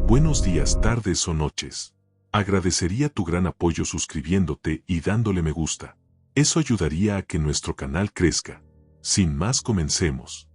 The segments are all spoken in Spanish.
Buenos días, tardes o noches. Agradecería tu gran apoyo suscribiéndote y dándole me gusta. Eso ayudaría a que nuestro canal crezca. Sin más, comencemos.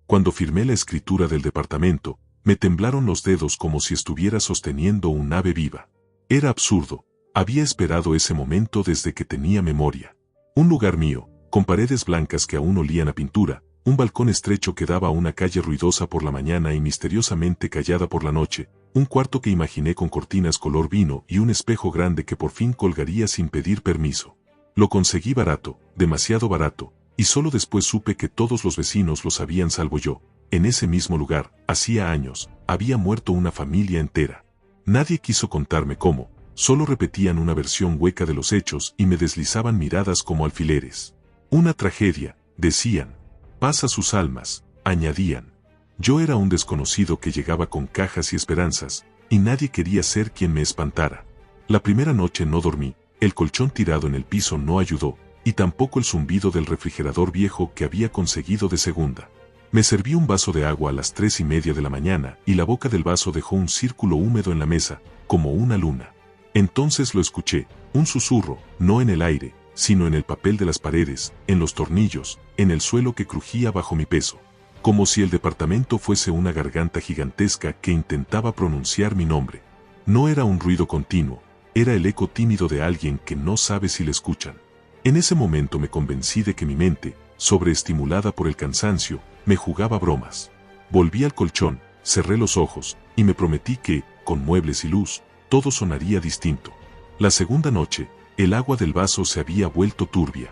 Cuando firmé la escritura del departamento, me temblaron los dedos como si estuviera sosteniendo un ave viva. Era absurdo. Había esperado ese momento desde que tenía memoria. Un lugar mío, con paredes blancas que aún olían a pintura, un balcón estrecho que daba a una calle ruidosa por la mañana y misteriosamente callada por la noche, un cuarto que imaginé con cortinas color vino y un espejo grande que por fin colgaría sin pedir permiso. Lo conseguí barato, demasiado barato, y solo después supe que todos los vecinos lo sabían salvo yo. En ese mismo lugar, hacía años, había muerto una familia entera. Nadie quiso contarme cómo, solo repetían una versión hueca de los hechos y me deslizaban miradas como alfileres. Una tragedia, decían. Paz a sus almas, añadían. Yo era un desconocido que llegaba con cajas y esperanzas, y nadie quería ser quien me espantara. La primera noche no dormí, el colchón tirado en el piso no ayudó, y tampoco el zumbido del refrigerador viejo que había conseguido de segunda. Me serví un vaso de agua a las 3:30 de la mañana y la boca del vaso dejó un círculo húmedo en la mesa, como una luna. Entonces lo escuché, un susurro, no en el aire, sino en el papel de las paredes, en los tornillos, en el suelo que crujía bajo mi peso. Como si el departamento fuese una garganta gigantesca que intentaba pronunciar mi nombre. No era un ruido continuo, era el eco tímido de alguien que no sabe si le escuchan. En ese momento me convencí de que mi mente, sobreestimulada por el cansancio, me jugaba bromas. Volví al colchón, cerré los ojos, y me prometí que, con muebles y luz, todo sonaría distinto. La segunda noche, el agua del vaso se había vuelto turbia.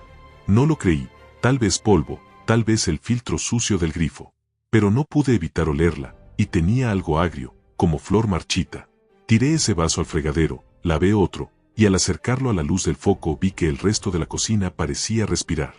No lo creí, tal vez polvo, tal vez el filtro sucio del grifo. Pero no pude evitar olerla, y tenía algo agrio, como flor marchita. Tiré ese vaso al fregadero, lavé otro, y al acercarlo a la luz del foco vi que el resto de la cocina parecía respirar.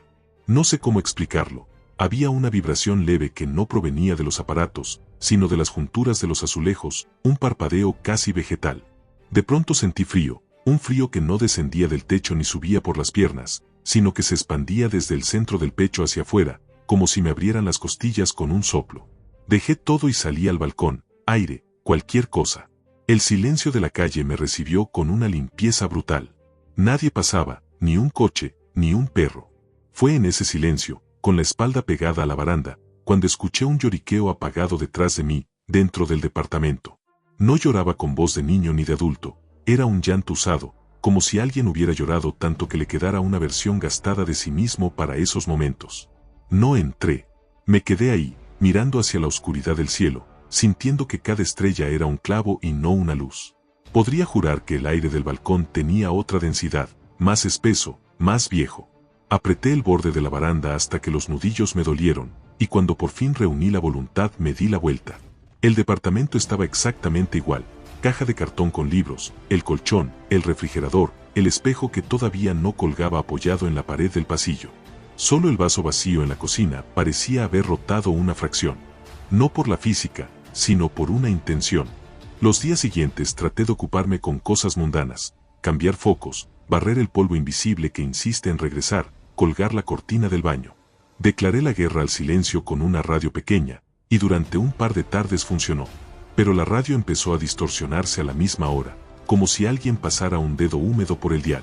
No sé cómo explicarlo. Había una vibración leve que no provenía de los aparatos, sino de las junturas de los azulejos, un parpadeo casi vegetal. De pronto sentí frío. Un frío que no descendía del techo ni subía por las piernas, sino que se expandía desde el centro del pecho hacia afuera, como si me abrieran las costillas con un soplo. Dejé todo y salí al balcón, aire, cualquier cosa. El silencio de la calle me recibió con una limpieza brutal. Nadie pasaba, ni un coche, ni un perro. Fue en ese silencio, con la espalda pegada a la baranda, cuando escuché un lloriqueo apagado detrás de mí, dentro del departamento. No lloraba con voz de niño ni de adulto. Era un llanto usado, como si alguien hubiera llorado tanto que le quedara una versión gastada de sí mismo para esos momentos. No entré. Me quedé ahí, mirando hacia la oscuridad del cielo, sintiendo que cada estrella era un clavo y no una luz. Podría jurar que el aire del balcón tenía otra densidad, más espeso, más viejo. Apreté el borde de la baranda hasta que los nudillos me dolieron, y cuando por fin reuní la voluntad me di la vuelta. El departamento estaba exactamente igual. Caja de cartón con libros, el colchón, el refrigerador, el espejo que todavía no colgaba apoyado en la pared del pasillo. Solo el vaso vacío en la cocina parecía haber rotado una fracción. No por la física, sino por una intención. Los días siguientes traté de ocuparme con cosas mundanas, cambiar focos, barrer el polvo invisible que insiste en regresar, colgar la cortina del baño. Declaré la guerra al silencio con una radio pequeña, y durante un par de tardes funcionó. Pero la radio empezó a distorsionarse a la misma hora, como si alguien pasara un dedo húmedo por el dial.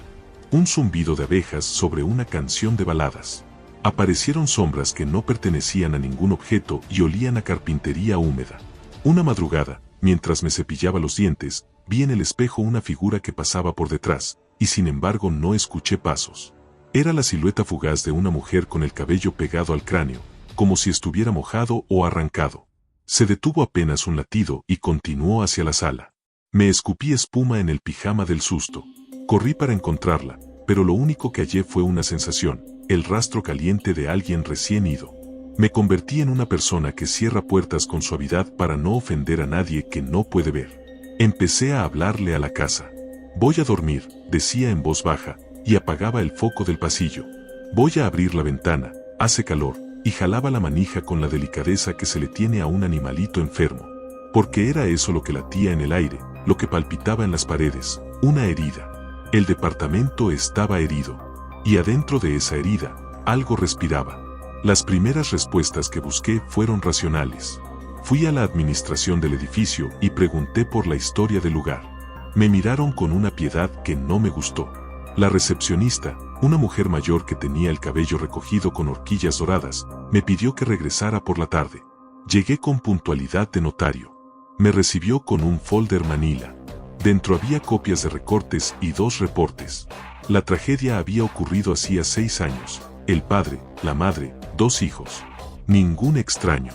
Un zumbido de abejas sobre una canción de baladas. Aparecieron sombras que no pertenecían a ningún objeto y olían a carpintería húmeda. Una madrugada, mientras me cepillaba los dientes, vi en el espejo una figura que pasaba por detrás, y sin embargo no escuché pasos. Era la silueta fugaz de una mujer con el cabello pegado al cráneo, como si estuviera mojado o arrancado. Se detuvo apenas un latido y continuó hacia la sala. Me escupí espuma en el pijama del susto. Corrí para encontrarla, pero lo único que hallé fue una sensación, el rastro caliente de alguien recién ido. Me convertí en una persona que cierra puertas con suavidad para no ofender a nadie que no puede ver. Empecé a hablarle a la casa. Voy a dormir, decía en voz baja, y apagaba el foco del pasillo. Voy a abrir la ventana, hace calor. Y jalaba la manija con la delicadeza que se le tiene a un animalito enfermo. Porque era eso lo que latía en el aire, lo que palpitaba en las paredes, una herida. El departamento estaba herido. Y adentro de esa herida, algo respiraba. Las primeras respuestas que busqué fueron racionales. Fui a la administración del edificio y pregunté por la historia del lugar. Me miraron con una piedad que no me gustó. La recepcionista, una mujer mayor que tenía el cabello recogido con horquillas doradas, me pidió que regresara por la tarde. Llegué con puntualidad de notario. Me recibió con un folder manila. Dentro había copias de recortes y 2 reportes. La tragedia había ocurrido hacía 6 años. El padre, la madre, 2 hijos. Ningún extraño.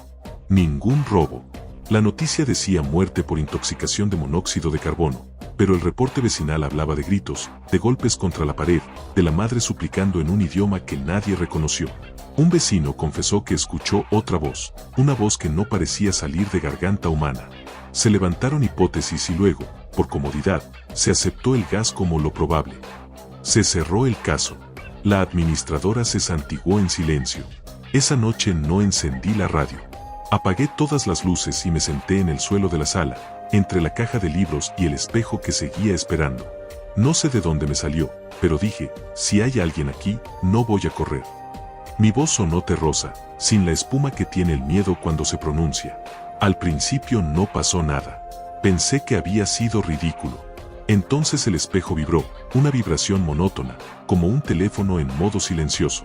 Ningún robo. La noticia decía muerte por intoxicación de monóxido de carbono, pero el reporte vecinal hablaba de gritos, de golpes contra la pared, de la madre suplicando en un idioma que nadie reconoció. Un vecino confesó que escuchó otra voz, una voz que no parecía salir de garganta humana. Se levantaron hipótesis y luego, por comodidad, se aceptó el gas como lo probable. Se cerró el caso. La administradora se santiguó en silencio. Esa noche no encendí la radio. Apagué todas las luces y me senté en el suelo de la sala, entre la caja de libros y el espejo que seguía esperando. No sé de dónde me salió, pero dije, si hay alguien aquí, no voy a correr. Mi voz sonó terrosa, sin la espuma que tiene el miedo cuando se pronuncia. Al principio no pasó nada. Pensé que había sido ridículo. Entonces el espejo vibró, una vibración monótona, como un teléfono en modo silencioso.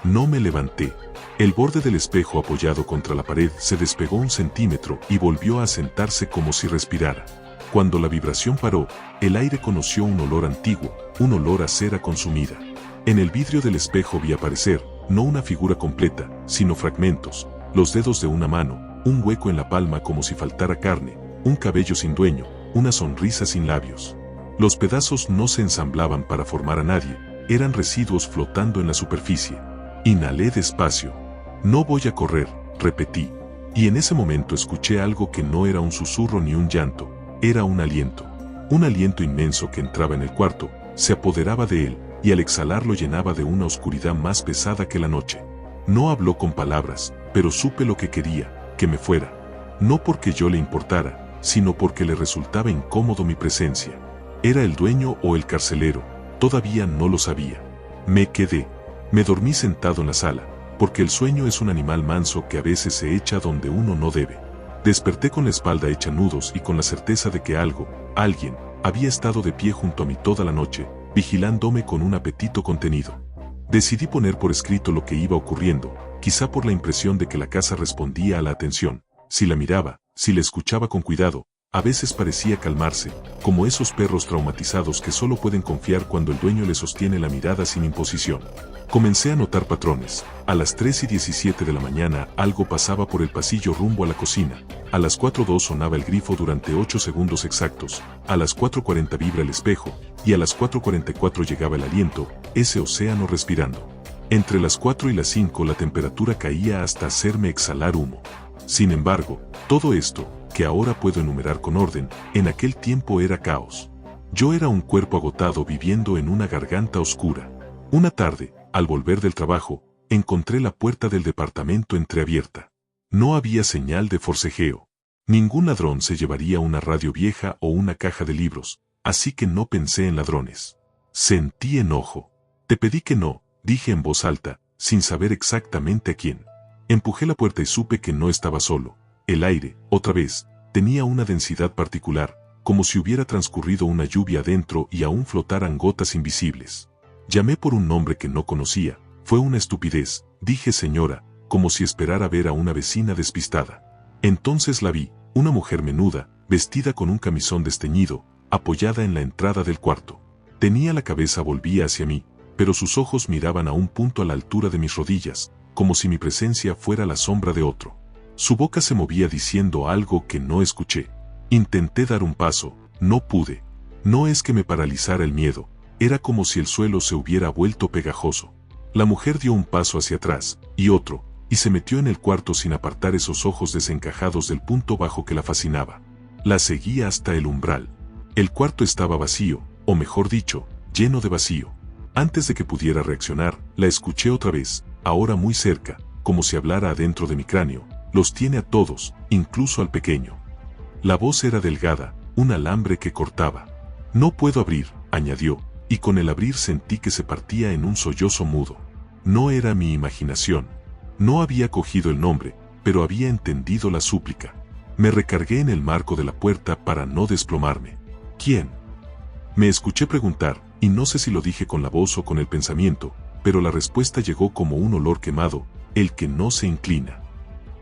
No me levanté. El borde del espejo apoyado contra la pared se despegó 1 centímetro y volvió a sentarse como si respirara. Cuando la vibración paró, el aire conoció un olor antiguo, un olor a cera consumida. En el vidrio del espejo vi aparecer, no una figura completa, sino fragmentos, los dedos de una mano, un hueco en la palma como si faltara carne, un cabello sin dueño, una sonrisa sin labios. Los pedazos no se ensamblaban para formar a nadie, eran residuos flotando en la superficie. Inhalé despacio. No voy a correr, repetí. Y en ese momento escuché algo que no era un susurro ni un llanto, era un aliento. Un aliento inmenso que entraba en el cuarto, se apoderaba de él, y al exhalar lo llenaba de una oscuridad más pesada que la noche. No habló con palabras, pero supe lo que quería, que me fuera. No porque yo le importara, sino porque le resultaba incómodo mi presencia. ¿Era el dueño o el carcelero? Todavía no lo sabía. Me quedé. Me dormí sentado en la sala, porque el sueño es un animal manso que a veces se echa donde uno no debe. Desperté con la espalda hecha nudos y con la certeza de que alguien, había estado de pie junto a mí toda la noche, vigilándome con un apetito contenido. Decidí poner por escrito lo que iba ocurriendo, quizá por la impresión de que la casa respondía a la atención. Si la miraba, si la escuchaba con cuidado, a veces parecía calmarse, como esos perros traumatizados que solo pueden confiar cuando el dueño les sostiene la mirada sin imposición. Comencé a notar patrones. A las 3:17 de la mañana algo pasaba por el pasillo rumbo a la cocina. A las 4:02 sonaba el grifo durante 8 segundos exactos. A las 4:40 vibra el espejo, y a las 4:44 llegaba el aliento, ese océano respirando. Entre las 4 y las 5 la temperatura caía hasta hacerme exhalar humo. Sin embargo, todo esto, que ahora puedo enumerar con orden, en aquel tiempo era caos. Yo era un cuerpo agotado viviendo en una garganta oscura. Una tarde, al volver del trabajo, encontré la puerta del departamento entreabierta. No había señal de forcejeo. Ningún ladrón se llevaría una radio vieja o una caja de libros, así que no pensé en ladrones. Sentí enojo. Te pedí que no, dije en voz alta, sin saber exactamente a quién. Empujé la puerta y supe que no estaba solo. El aire, otra vez, tenía una densidad particular, como si hubiera transcurrido una lluvia adentro y aún flotaran gotas invisibles. Llamé por un nombre que no conocía. Fue una estupidez, dije señora, como si esperara ver a una vecina despistada. Entonces la vi, una mujer menuda, vestida con un camisón desteñido, apoyada en la entrada del cuarto. Tenía la cabeza volvía hacia mí, pero sus ojos miraban a un punto a la altura de mis rodillas, como si mi presencia fuera la sombra de otro. Su boca se movía diciendo algo que no escuché. Intenté dar un paso, no pude. No es que me paralizara el miedo, era como si el suelo se hubiera vuelto pegajoso. La mujer dio un paso hacia atrás, y otro, y se metió en el cuarto sin apartar esos ojos desencajados del punto bajo que la fascinaba. La seguía hasta el umbral. El cuarto estaba vacío, o mejor dicho, lleno de vacío. Antes de que pudiera reaccionar, la escuché otra vez, ahora muy cerca, como si hablara adentro de mi cráneo. Los tiene a todos, incluso al pequeño. La voz era delgada, un alambre que cortaba. No puedo abrir, añadió, y con el abrir sentí que se partía en un sollozo mudo. No era mi imaginación. No había cogido el nombre, pero había entendido la súplica. Me recargué en el marco de la puerta para no desplomarme. ¿Quién? Me escuché preguntar, y no sé si lo dije con la voz o con el pensamiento, pero la respuesta llegó como un olor quemado, el que no se inclina.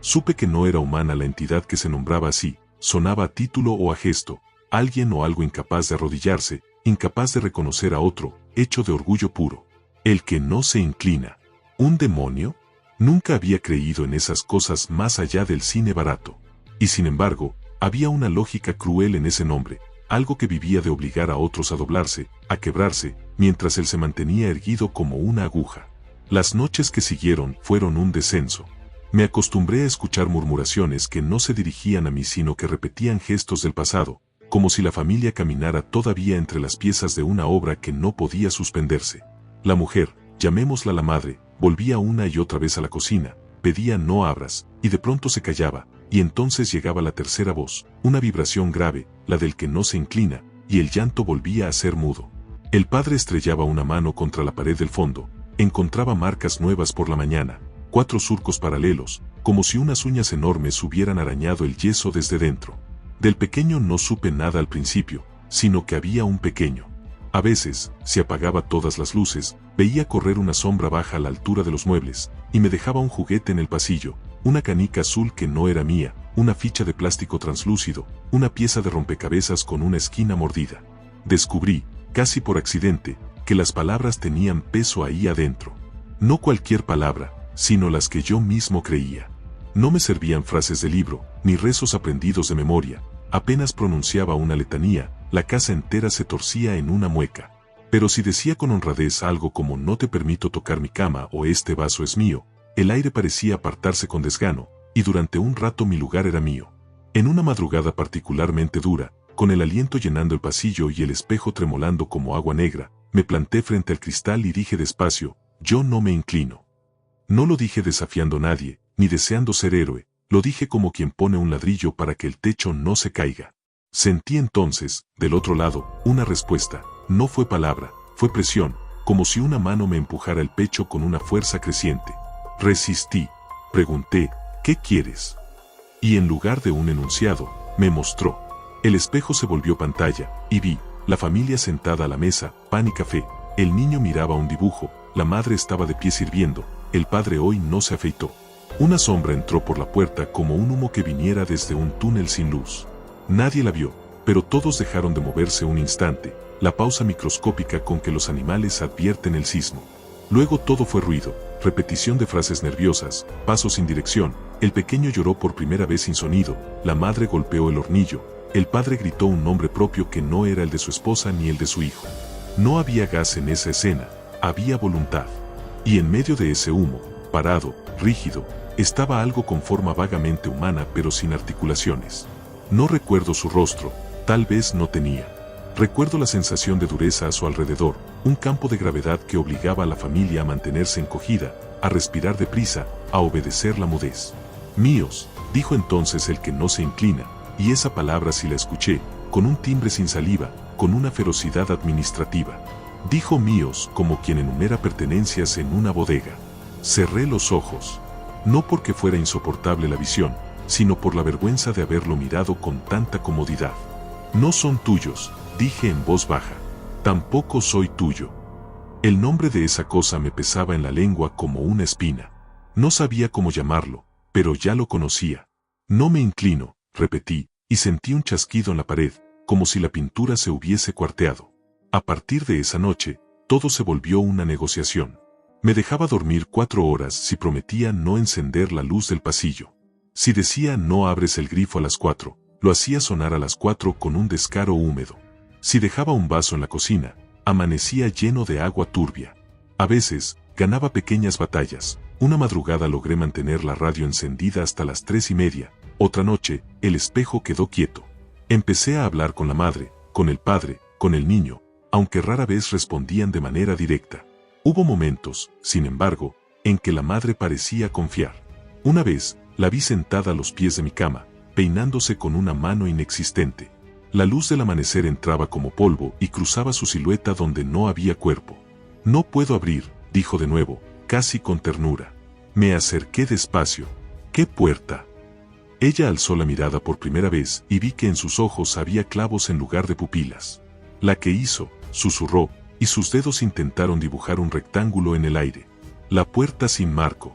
Supe que no era humana la entidad que se nombraba así, sonaba a título o a gesto, alguien o algo incapaz de arrodillarse, incapaz de reconocer a otro, hecho de orgullo puro. El que no se inclina. ¿Un demonio? Nunca había creído en esas cosas más allá del cine barato. Y sin embargo, había una lógica cruel en ese nombre, algo que vivía de obligar a otros a doblarse, a quebrarse, mientras él se mantenía erguido como una aguja. Las noches que siguieron fueron un descenso. Me acostumbré a escuchar murmuraciones que no se dirigían a mí sino que repetían gestos del pasado, como si la familia caminara todavía entre las piezas de una obra que no podía suspenderse. La mujer, llamémosla la madre, volvía una y otra vez a la cocina, pedía no abras, y de pronto se callaba, y entonces llegaba la tercera voz, una vibración grave, la del que no se inclina, y el llanto volvía a ser mudo. El padre estrellaba una mano contra la pared del fondo, encontraba marcas nuevas por la mañana, 4 surcos paralelos, como si unas uñas enormes hubieran arañado el yeso desde dentro. Del pequeño no supe nada al principio, sino que había un pequeño. A veces, si apagaba todas las luces, veía correr una sombra baja a la altura de los muebles, y me dejaba un juguete en el pasillo, una canica azul que no era mía, una ficha de plástico translúcido, una pieza de rompecabezas con una esquina mordida. Descubrí, casi por accidente, que las palabras tenían peso ahí adentro. No cualquier palabra, sino las que yo mismo creía. No me servían frases de libro, ni rezos aprendidos de memoria. Apenas pronunciaba una letanía, la casa entera se torcía en una mueca. Pero si decía con honradez algo como no te permito tocar mi cama o este vaso es mío, el aire parecía apartarse con desgano, y durante un rato mi lugar era mío. En una madrugada particularmente dura, con el aliento llenando el pasillo y el espejo tremolando como agua negra, me planté frente al cristal y dije despacio, yo no me inclino. No lo dije desafiando a nadie, ni deseando ser héroe, lo dije como quien pone un ladrillo para que el techo no se caiga. Sentí entonces, del otro lado, una respuesta. No fue palabra, fue presión, como si una mano me empujara el pecho con una fuerza creciente. Resistí. Pregunté, ¿qué quieres? Y en lugar de un enunciado, me mostró. El espejo se volvió pantalla, y vi, la familia sentada a la mesa, pan y café. El niño miraba un dibujo, la madre estaba de pie sirviendo, el padre hoy no se afeitó. Una sombra entró por la puerta como un humo que viniera desde un túnel sin luz. Nadie la vio, pero todos dejaron de moverse un instante, la pausa microscópica con que los animales advierten el sismo. Luego todo fue ruido, repetición de frases nerviosas, pasos sin dirección, el pequeño lloró por primera vez sin sonido, la madre golpeó el hornillo, el padre gritó un nombre propio que no era el de su esposa ni el de su hijo. No había gas en esa escena, había voluntad. Y en medio de ese humo, parado, rígido, estaba algo con forma vagamente humana pero sin articulaciones. No recuerdo su rostro, tal vez no tenía. Recuerdo la sensación de dureza a su alrededor, un campo de gravedad que obligaba a la familia a mantenerse encogida, a respirar deprisa, a obedecer la mudez. Míos, dijo entonces el que no se inclina, y esa palabra sí la escuché, con un timbre sin saliva, con una ferocidad administrativa. Dijo míos como quien enumera pertenencias en una bodega. Cerré los ojos. No porque fuera insoportable la visión, sino por la vergüenza de haberlo mirado con tanta comodidad. No son tuyos, dije en voz baja. Tampoco soy tuyo. El nombre de esa cosa me pesaba en la lengua como una espina. No sabía cómo llamarlo, pero ya lo conocía. No me inclino, repetí, y sentí un chasquido en la pared, como si la pintura se hubiese cuarteado. A partir de esa noche, todo se volvió una negociación. Me dejaba dormir 4 horas si prometía no encender la luz del pasillo. Si decía no abres el grifo a las 4, lo hacía sonar a las 4 con un descaro húmedo. Si dejaba un vaso en la cocina, amanecía lleno de agua turbia. A veces, ganaba pequeñas batallas. Una madrugada logré mantener la radio encendida hasta las 3:30. Otra noche, el espejo quedó quieto. Empecé a hablar con la madre, con el padre, con el niño, aunque rara vez respondían de manera directa. Hubo momentos, sin embargo, en que la madre parecía confiar. Una vez, la vi sentada a los pies de mi cama, peinándose con una mano inexistente. La luz del amanecer entraba como polvo y cruzaba su silueta donde no había cuerpo. No puedo abrir, dijo de nuevo, casi con ternura. Me acerqué despacio. ¿Qué puerta? Ella alzó la mirada por primera vez y vi que en sus ojos había clavos en lugar de pupilas. «¿La que hizo?», susurró, y sus dedos intentaron dibujar un rectángulo en el aire. «La puerta sin marco».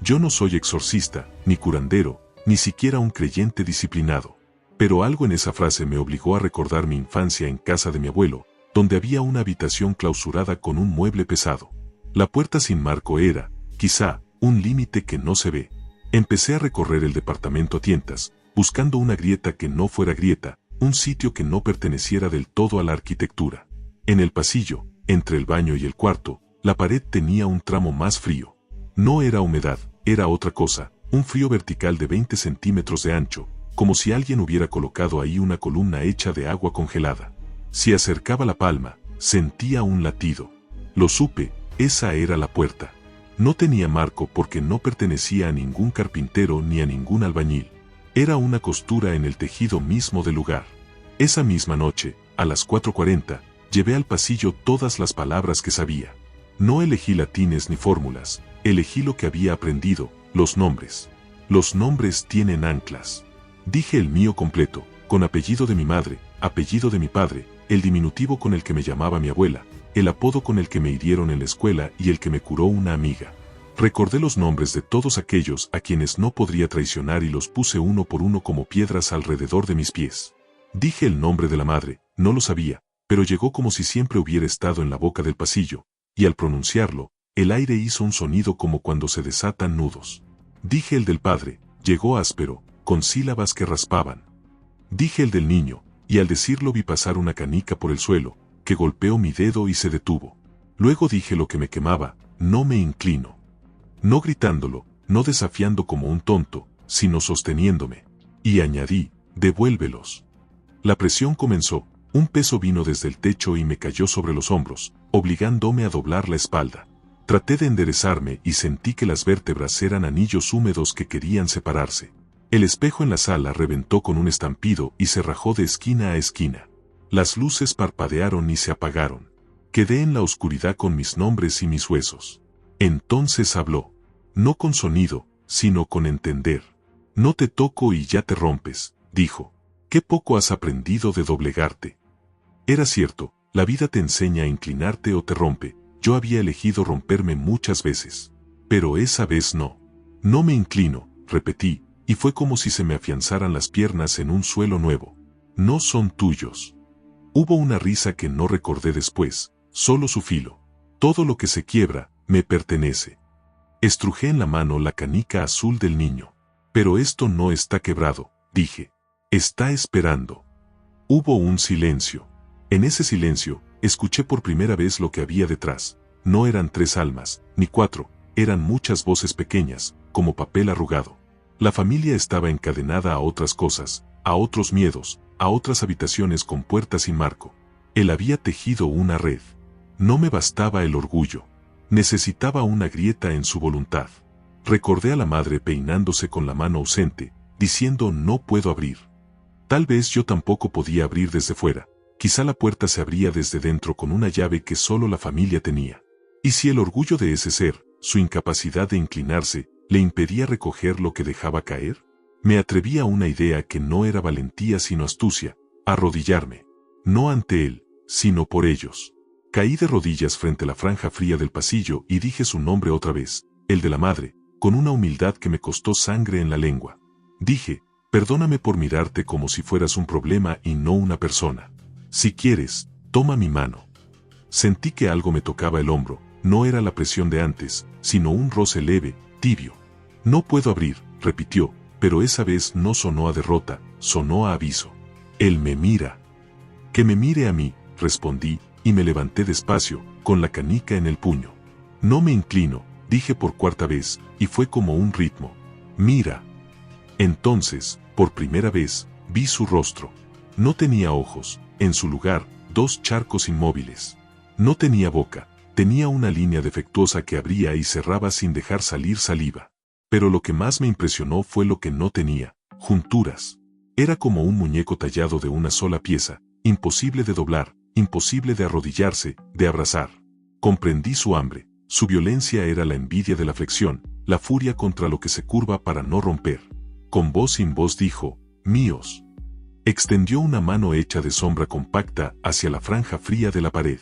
Yo no soy exorcista, ni curandero, ni siquiera un creyente disciplinado. Pero algo en esa frase me obligó a recordar mi infancia en casa de mi abuelo, donde había una habitación clausurada con un mueble pesado. La puerta sin marco era, quizá, un límite que no se ve. Empecé a recorrer el departamento a tientas, buscando una grieta que no fuera grieta, un sitio que no perteneciera del todo a la arquitectura. En el pasillo, entre el baño y el cuarto, la pared tenía un tramo más frío. No era humedad, era otra cosa, un frío vertical de 20 centímetros de ancho, como si alguien hubiera colocado ahí una columna hecha de agua congelada. Si acercaba la palma, sentía un latido. Lo supe, esa era la puerta. No tenía marco porque no pertenecía a ningún carpintero ni a ningún albañil. Era una costura en el tejido mismo del lugar. Esa misma noche, a las 4:40, llevé al pasillo todas las palabras que sabía. No elegí latines ni fórmulas, elegí lo que había aprendido, los nombres. Los nombres tienen anclas. Dije el mío completo, con apellido de mi madre, apellido de mi padre, el diminutivo con el que me llamaba mi abuela, el apodo con el que me hirieron en la escuela y el que me curó una amiga. Recordé los nombres de todos aquellos a quienes no podría traicionar y los puse uno por uno como piedras alrededor de mis pies. Dije el nombre de la madre, no lo sabía, pero llegó como si siempre hubiera estado en la boca del pasillo, y al pronunciarlo, el aire hizo un sonido como cuando se desatan nudos. Dije el del padre, llegó áspero, con sílabas que raspaban. Dije el del niño, y al decirlo vi pasar una canica por el suelo, que golpeó mi dedo y se detuvo. Luego dije lo que me quemaba, no me inclino. No gritándolo, no desafiando como un tonto, sino sosteniéndome. Y añadí, devuélvelos. La presión comenzó, un peso vino desde el techo y me cayó sobre los hombros, obligándome a doblar la espalda. Traté de enderezarme y sentí que las vértebras eran anillos húmedos que querían separarse. El espejo en la sala reventó con un estampido y se rajó de esquina a esquina. Las luces parpadearon y se apagaron. Quedé en la oscuridad con mis nombres y mis huesos. Entonces habló. No con sonido, sino con entender. No te toco y ya te rompes, dijo. Qué poco has aprendido de doblegarte. Era cierto, la vida te enseña a inclinarte o te rompe. Yo había elegido romperme muchas veces. Pero esa vez no. No me inclino, repetí, y fue como si se me afianzaran las piernas en un suelo nuevo. No son tuyos. Hubo una risa que no recordé después, solo su filo. Todo lo que se quiebra, me pertenece. Estrujé en la mano la canica azul del niño. Pero esto no está quebrado, dije. Está esperando. Hubo un silencio. En ese silencio, escuché por primera vez lo que había detrás. No eran 3 almas, ni 4, eran muchas voces pequeñas, como papel arrugado. La familia estaba encadenada a otras cosas, a otros miedos, a otras habitaciones con puertas sin marco. Él había tejido una red. No me bastaba el orgullo. Necesitaba una grieta en su voluntad. Recordé a la madre peinándose con la mano ausente, diciendo no puedo abrir. Tal vez yo tampoco podía abrir desde fuera. Quizá la puerta se abría desde dentro con una llave que solo la familia tenía. ¿Y si el orgullo de ese ser, su incapacidad de inclinarse, le impedía recoger lo que dejaba caer? Me atreví a una idea que no era valentía sino astucia, arrodillarme. No ante él, sino por ellos. Caí de rodillas frente a la franja fría del pasillo y dije su nombre otra vez, el de la madre, con una humildad que me costó sangre en la lengua. Dije, perdóname por mirarte como si fueras un problema y no una persona. Si quieres, toma mi mano. Sentí que algo me tocaba el hombro, no era la presión de antes, sino un roce leve, tibio. No puedo abrir, repitió, pero esa vez no sonó a derrota, sonó a aviso. Él me mira. Que me mire a mí, respondí, y me levanté despacio, con la canica en el puño. No me inclino, dije por 4ª vez, y fue como un ritmo. Mira. Entonces, por primera vez, vi su rostro. No tenía ojos, en su lugar, 2 charcos inmóviles. No tenía boca, tenía una línea defectuosa que abría y cerraba sin dejar salir saliva. Pero lo que más me impresionó fue lo que no tenía, junturas. Era como un muñeco tallado de una sola pieza, imposible de doblar, imposible de arrodillarse, de abrazar. Comprendí su hambre, su violencia era la envidia de la flexión, la furia contra lo que se curva para no romper. Con voz sin voz dijo, míos. Extendió una mano hecha de sombra compacta hacia la franja fría de la pared.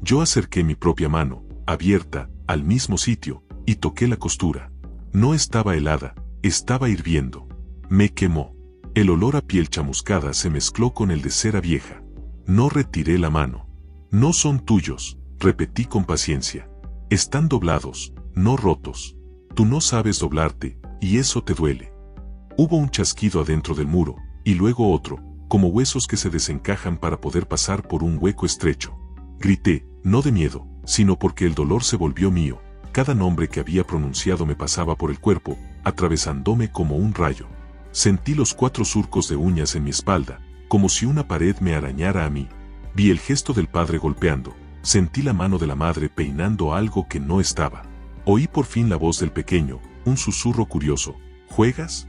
Yo acerqué mi propia mano, abierta, al mismo sitio, y toqué la costura. No estaba helada, estaba hirviendo. Me quemó. El olor a piel chamuscada se mezcló con el de cera vieja. No retiré la mano. No son tuyos, repetí con paciencia. Están doblados, no rotos. Tú no sabes doblarte, y eso te duele. Hubo un chasquido adentro del muro, y luego otro, como huesos que se desencajan para poder pasar por un hueco estrecho. Grité, no de miedo, sino porque el dolor se volvió mío. Cada nombre que había pronunciado me pasaba por el cuerpo, atravesándome como un rayo. Sentí los 4 surcos de uñas en mi espalda, como si una pared me arañara a mí. Vi el gesto del padre golpeando, sentí la mano de la madre peinando algo que no estaba. Oí por fin la voz del pequeño, un susurro curioso. ¿Juegas?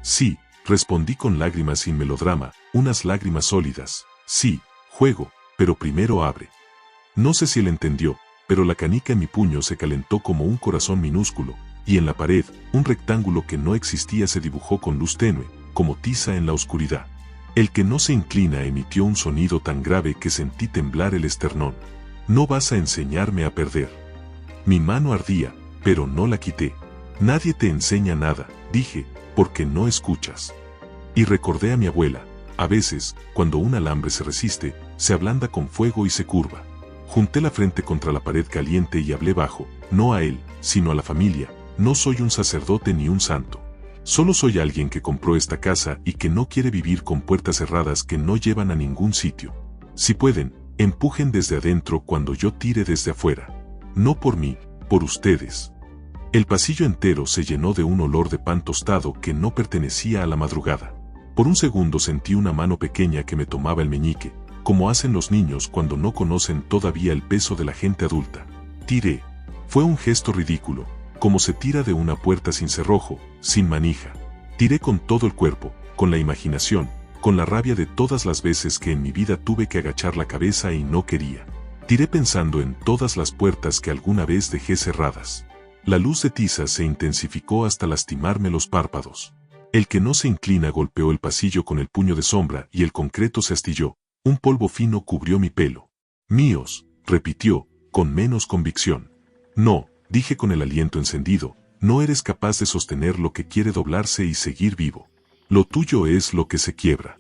Sí, respondí con lágrimas sin melodrama, unas lágrimas sólidas. Sí, juego, pero primero abre. No sé si él entendió, pero la canica en mi puño se calentó como un corazón minúsculo, y en la pared, un rectángulo que no existía se dibujó con luz tenue, como tiza en la oscuridad. El que no se inclina emitió un sonido tan grave que sentí temblar el esternón. No vas a enseñarme a perder. Mi mano ardía, pero no la quité. Nadie te enseña nada, dije, porque no escuchas. Y recordé a mi abuela, a veces, cuando un alambre se resiste, se ablanda con fuego y se curva. Junté la frente contra la pared caliente y hablé bajo, no a él, sino a la familia. No soy un sacerdote ni un santo. Solo soy alguien que compró esta casa y que no quiere vivir con puertas cerradas que no llevan a ningún sitio. Si pueden, empujen desde adentro cuando yo tire desde afuera. No por mí, por ustedes. El pasillo entero se llenó de un olor de pan tostado que no pertenecía a la madrugada. Por un segundo sentí una mano pequeña que me tomaba el meñique, como hacen los niños cuando no conocen todavía el peso de la gente adulta. Tiré. Fue un gesto ridículo, como se tira de una puerta sin cerrojo, sin manija. Tiré con todo el cuerpo, con la imaginación, con la rabia de todas las veces que en mi vida tuve que agachar la cabeza y no quería. Tiré pensando en todas las puertas que alguna vez dejé cerradas. La luz de tiza se intensificó hasta lastimarme los párpados. El que no se inclina golpeó el pasillo con el puño de sombra y el concreto se astilló. Un polvo fino cubrió mi pelo. Míos, repitió, con menos convicción. No, dije con el aliento encendido, no eres capaz de sostener lo que quiere doblarse y seguir vivo. Lo tuyo es lo que se quiebra.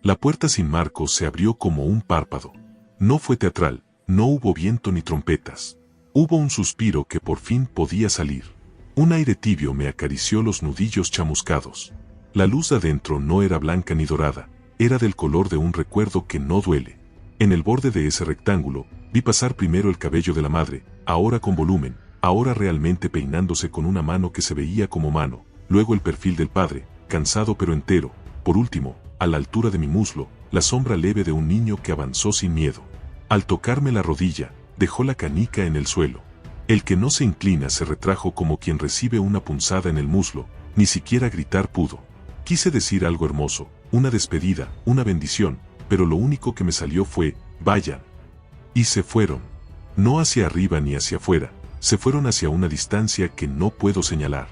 La puerta sin marco se abrió como un párpado. No fue teatral, no hubo viento ni trompetas. Hubo un suspiro que por fin podía salir. Un aire tibio me acarició los nudillos chamuscados. La luz de adentro no era blanca ni dorada, era del color de un recuerdo que no duele. En el borde de ese rectángulo, vi pasar primero el cabello de la madre, ahora con volumen, ahora realmente peinándose con una mano que se veía como mano, luego el perfil del padre, cansado pero entero, por último, a la altura de mi muslo, la sombra leve de un niño que avanzó sin miedo. Al tocarme la rodilla, dejó la canica en el suelo. El que no se inclina se retrajo como quien recibe una punzada en el muslo, ni siquiera gritar pudo. Quise decir algo hermoso, una despedida, una bendición, pero lo único que me salió fue, vayan. Y se fueron. No hacia arriba ni hacia afuera, se fueron hacia una distancia que no puedo señalar.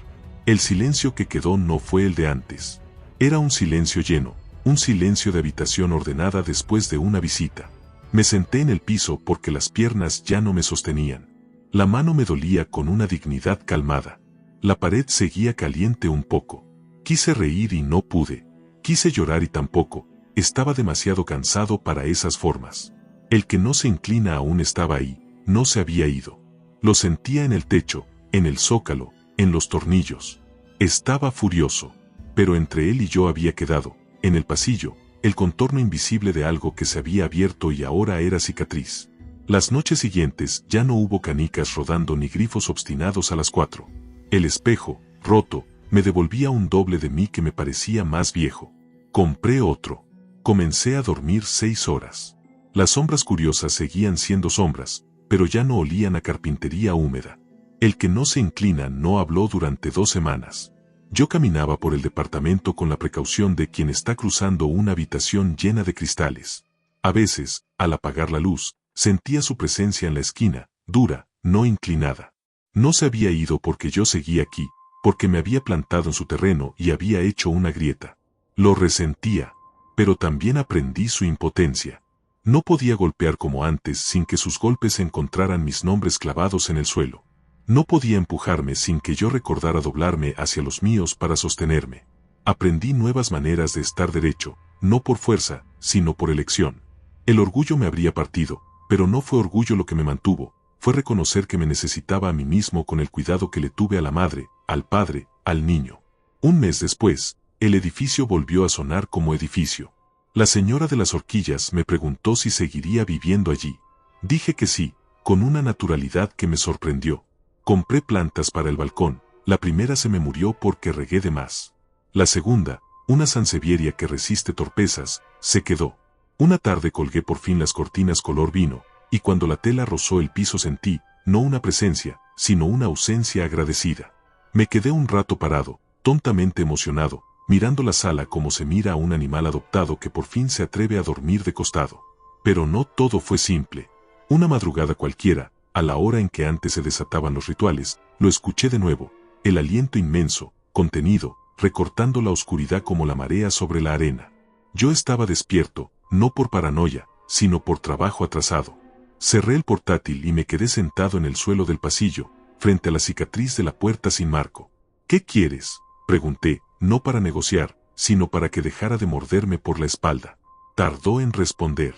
El silencio que quedó no fue el de antes. Era un silencio lleno, un silencio de habitación ordenada después de una visita. Me senté en el piso porque las piernas ya no me sostenían. La mano me dolía con una dignidad calmada. La pared seguía caliente un poco. Quise reír y no pude. Quise llorar y tampoco. Estaba demasiado cansado para esas formas. El que no se inclina aún estaba ahí, no se había ido. Lo sentía en el techo, en el zócalo, en los tornillos. Estaba furioso. Pero entre él y yo había quedado, en el pasillo, el contorno invisible de algo que se había abierto y ahora era cicatriz. Las noches siguientes ya no hubo canicas rodando ni grifos obstinados a las 4. El espejo, roto, me devolvía un doble de mí que me parecía más viejo. Compré otro. Comencé a dormir 6 horas. Las sombras curiosas seguían siendo sombras, pero ya no olían a carpintería húmeda. El que no se inclina no habló durante 2 semanas. Yo caminaba por el departamento con la precaución de quien está cruzando una habitación llena de cristales. A veces, al apagar la luz, sentía su presencia en la esquina, dura, no inclinada. No se había ido porque yo seguía aquí, porque me había plantado en su terreno y había hecho una grieta. Lo resentía, pero también aprendí su impotencia. No podía golpear como antes sin que sus golpes encontraran mis nombres clavados en el suelo. No podía empujarme sin que yo recordara doblarme hacia los míos para sostenerme. Aprendí nuevas maneras de estar derecho, no por fuerza, sino por elección. El orgullo me habría partido, pero no fue orgullo lo que me mantuvo, fue reconocer que me necesitaba a mí mismo con el cuidado que le tuve a la madre, al padre, al niño. Un mes después, el edificio volvió a sonar como edificio. La señora de las horquillas me preguntó si seguiría viviendo allí. Dije que sí, con una naturalidad que me sorprendió. Compré plantas para el balcón, la primera se me murió porque regué de más. La segunda, una sansevieria que resiste torpezas, se quedó. Una tarde colgué por fin las cortinas color vino, y cuando la tela rozó el piso sentí, no una presencia, sino una ausencia agradecida. Me quedé un rato parado, tontamente emocionado, mirando la sala como se mira a un animal adoptado que por fin se atreve a dormir de costado. Pero no todo fue simple. Una madrugada cualquiera, a la hora en que antes se desataban los rituales, lo escuché de nuevo, el aliento inmenso, contenido, recortando la oscuridad como la marea sobre la arena. Yo estaba despierto, no por paranoia, sino por trabajo atrasado. Cerré el portátil y me quedé sentado en el suelo del pasillo, frente a la cicatriz de la puerta sin marco. ¿Qué quieres?, pregunté, no para negociar, sino para que dejara de morderme por la espalda. Tardó en responder.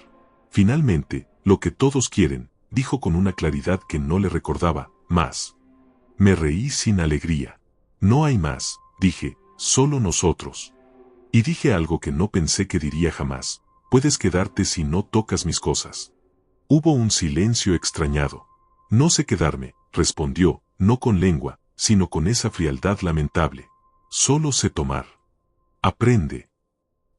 Finalmente, lo que todos quieren, dijo con una claridad que no le recordaba, más. Me reí sin alegría. No hay más, dije, solo nosotros. Y dije algo que no pensé que diría jamás. Puedes quedarte si no tocas mis cosas. Hubo un silencio extrañado. No sé quedarme, respondió, no con lengua, sino con esa frialdad lamentable. Solo sé tomar. Aprende.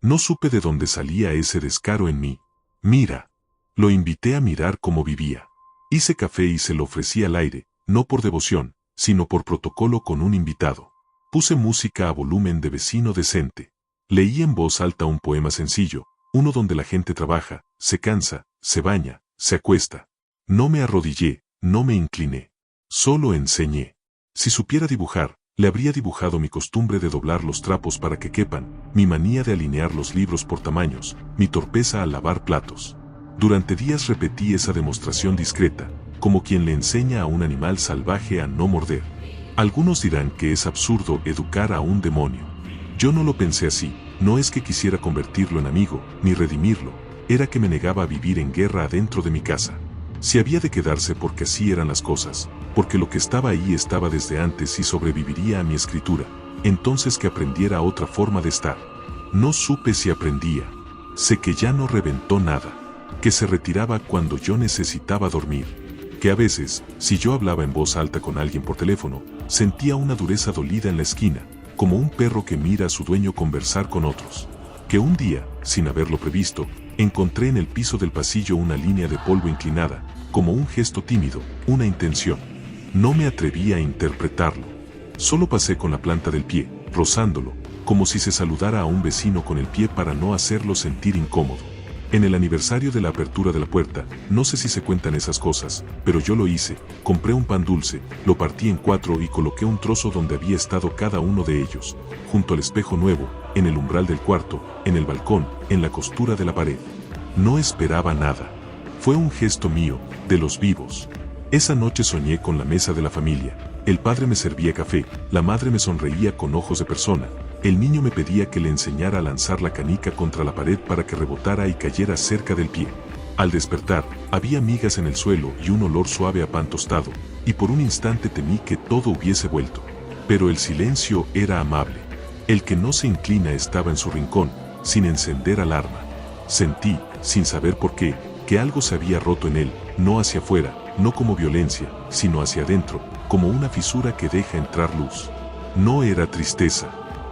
No supe de dónde salía ese descaro en mí. Mira. Lo invité a mirar cómo vivía. Hice café y se lo ofrecí al aire, no por devoción, sino por protocolo con un invitado. Puse música a volumen de vecino decente. Leí en voz alta un poema sencillo, uno donde la gente trabaja, se cansa, se baña, se acuesta. No me arrodillé, no me incliné. Solo enseñé. Si supiera dibujar, le habría dibujado mi costumbre de doblar los trapos para que quepan, mi manía de alinear los libros por tamaños, mi torpeza al lavar platos. Durante días repetí esa demostración discreta, como quien le enseña a un animal salvaje a no morder. Algunos dirán que es absurdo educar a un demonio. Yo no lo pensé así, no es que quisiera convertirlo en amigo, ni redimirlo, era que me negaba a vivir en guerra adentro de mi casa. Si había de quedarse porque así eran las cosas, porque lo que estaba ahí estaba desde antes y sobreviviría a mi escritura, entonces que aprendiera otra forma de estar. No supe si aprendía. Sé que ya no reventó nada. Que se retiraba cuando yo necesitaba dormir. Que a veces, si yo hablaba en voz alta con alguien por teléfono, sentía una dureza dolida en la esquina, como un perro que mira a su dueño conversar con otros. Que un día, sin haberlo previsto, encontré en el piso del pasillo una línea de polvo inclinada, como un gesto tímido, una intención. No me atreví a interpretarlo. Solo pasé con la planta del pie, rozándolo, como si se saludara a un vecino con el pie para no hacerlo sentir incómodo. En el aniversario de la apertura de la puerta, no sé si se cuentan esas cosas, pero yo lo hice, compré un pan dulce, lo partí en 4 y coloqué un trozo donde había estado cada uno de ellos, junto al espejo nuevo, en el umbral del cuarto, en el balcón, en la costura de la pared. No esperaba nada. Fue un gesto mío, de los vivos. Esa noche soñé con la mesa de la familia. El padre me servía café, la madre me sonreía con ojos de persona. El niño me pedía que le enseñara a lanzar la canica contra la pared para que rebotara y cayera cerca del pie. Al despertar, había migas en el suelo y un olor suave a pan tostado, y por un instante temí que todo hubiese vuelto. Pero el silencio era amable. El que no se inclina estaba en su rincón, sin encender alarma. Sentí, sin saber por qué, que algo se había roto en él, no hacia afuera, no como violencia, sino hacia adentro, como una fisura que deja entrar luz. No era tristeza.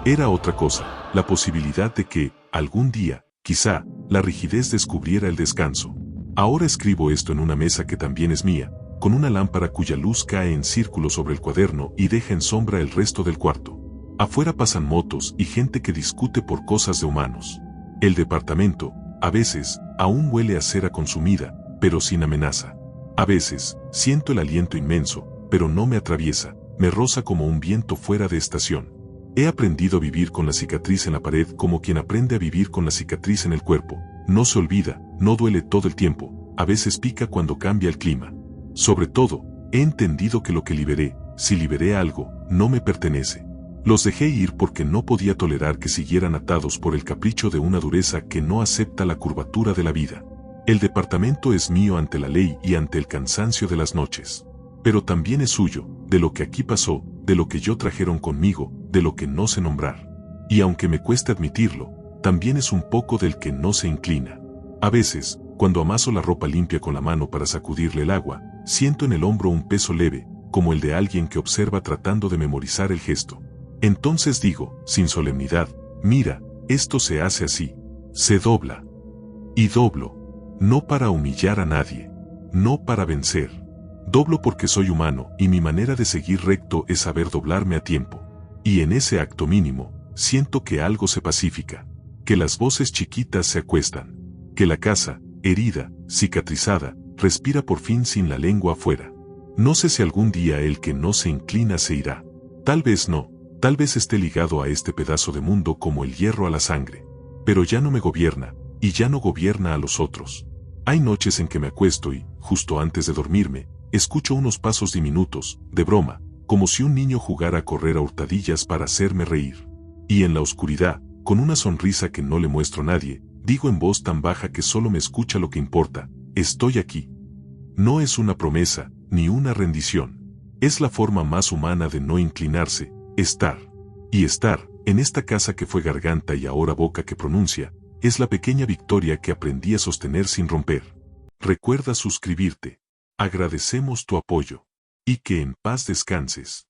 Era otra cosa, la posibilidad de que, algún día, quizá, la rigidez descubriera el descanso. Ahora escribo esto en una mesa que también es mía, con una lámpara cuya luz cae en círculo sobre el cuaderno y deja en sombra el resto del cuarto. Afuera pasan motos y gente que discute por cosas de humanos. El departamento, a veces, aún huele a cera consumida, pero sin amenaza. A veces, siento el aliento inmenso, pero no me atraviesa, me roza como un viento fuera de estación. He aprendido a vivir con la cicatriz en la pared como quien aprende a vivir con la cicatriz en el cuerpo. No se olvida, no duele todo el tiempo, a veces pica cuando cambia el clima. Sobre todo, he entendido que lo que liberé, si liberé algo, no me pertenece. Los dejé ir porque no podía tolerar que siguieran atados por el capricho de una dureza que no acepta la curvatura de la vida. El departamento es mío ante la ley y ante el cansancio de las noches. Pero también es suyo, de lo que aquí pasó, de lo que yo trajeron conmigo, de lo que no sé nombrar. Y aunque me cueste admitirlo, también es un poco del que no se inclina. A veces, cuando amaso la ropa limpia con la mano para sacudirle el agua, siento en el hombro un peso leve, como el de alguien que observa tratando de memorizar el gesto. Entonces digo, sin solemnidad, mira, esto se hace así, se dobla. Y doblo, no para humillar a nadie, no para vencer. Doblo porque soy humano y mi manera de seguir recto es saber doblarme a tiempo. Y en ese acto mínimo, siento que algo se pacifica, que las voces chiquitas se acuestan, que la casa, herida, cicatrizada, respira por fin sin la lengua afuera. No sé si algún día el que no se inclina se irá. Tal vez no. Tal vez esté ligado a este pedazo de mundo como el hierro a la sangre. Pero ya no me gobierna, y ya no gobierna a los otros. Hay noches en que me acuesto y, justo antes de dormirme, escucho unos pasos diminutos, de broma, como si un niño jugara a correr a hurtadillas para hacerme reír. Y en la oscuridad, con una sonrisa que no le muestro a nadie, digo en voz tan baja que solo me escucha lo que importa, estoy aquí. No es una promesa, ni una rendición. Es la forma más humana de no inclinarse, estar. Y estar, en esta casa que fue garganta y ahora boca que pronuncia, es la pequeña victoria que aprendí a sostener sin romper. Recuerda suscribirte. Agradecemos tu apoyo. Y que en paz descanses.